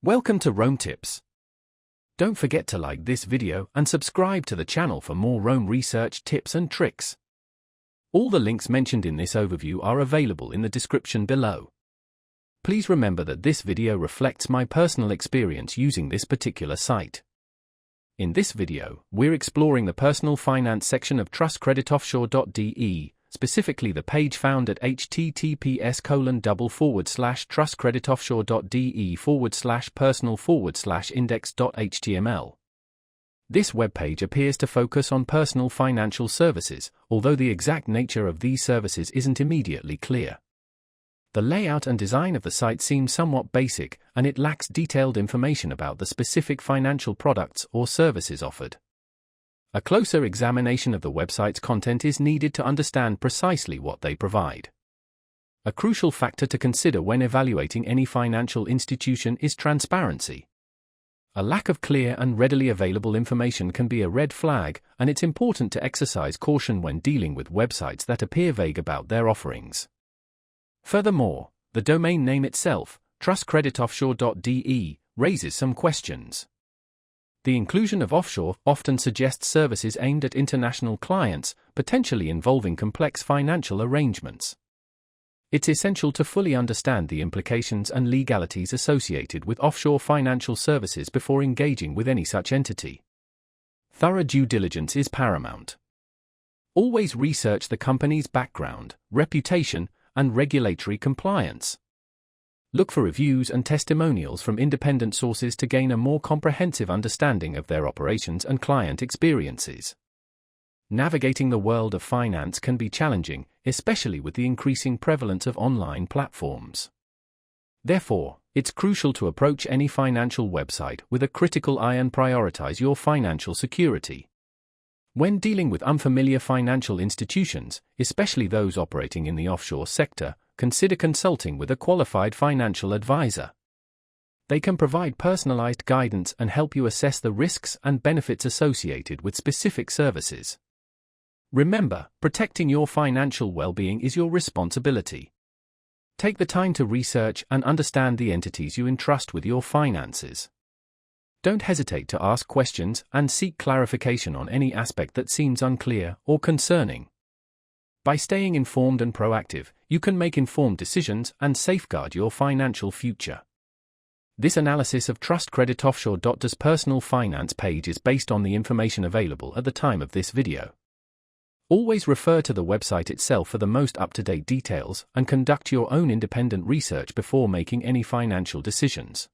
Welcome to Rome Tips. Don't forget to like this video and subscribe to the channel for more Rome research tips and tricks. All the links mentioned in this overview are available in the description below. Please remember that this video reflects my personal experience using this particular site. In this video, we're exploring the personal finance section of TrustCreditOffshore.de, specifically the page found at https://trustcreditoffshore.de/personal/index.html. This webpage appears to focus on personal financial services, although the exact nature of these services isn't immediately clear. The layout and design of the site seems somewhat basic, and it lacks detailed information about the specific financial products or services offered. A closer examination of the website's content is needed to understand precisely what they provide. A crucial factor to consider when evaluating any financial institution is transparency. A lack of clear and readily available information can be a red flag, and it's important to exercise caution when dealing with websites that appear vague about their offerings. Furthermore, the domain name itself, TrustCreditOffshore.de, raises some questions. The inclusion of offshore often suggests services aimed at international clients, potentially involving complex financial arrangements. It's essential to fully understand the implications and legalities associated with offshore financial services before engaging with any such entity. Thorough due diligence is paramount. Always research the company's background, reputation, and regulatory compliance. Look for reviews and testimonials from independent sources to gain a more comprehensive understanding of their operations and client experiences. Navigating the world of finance can be challenging, especially with the increasing prevalence of online platforms. Therefore, it's crucial to approach any financial website with a critical eye and prioritize your financial security. When dealing with unfamiliar financial institutions, especially those operating in the offshore sector, consider consulting with a qualified financial advisor. They can provide personalized guidance and help you assess the risks and benefits associated with specific services. Remember, protecting your financial well-being is your responsibility. Take the time to research and understand the entities you entrust with your finances. Don't hesitate to ask questions and seek clarification on any aspect that seems unclear or concerning. By staying informed and proactive, you can make informed decisions and safeguard your financial future. This analysis of TrustCreditOffshore.de's personal finance page is based on the information available at the time of this video. Always refer to the website itself for the most up-to-date details and conduct your own independent research before making any financial decisions.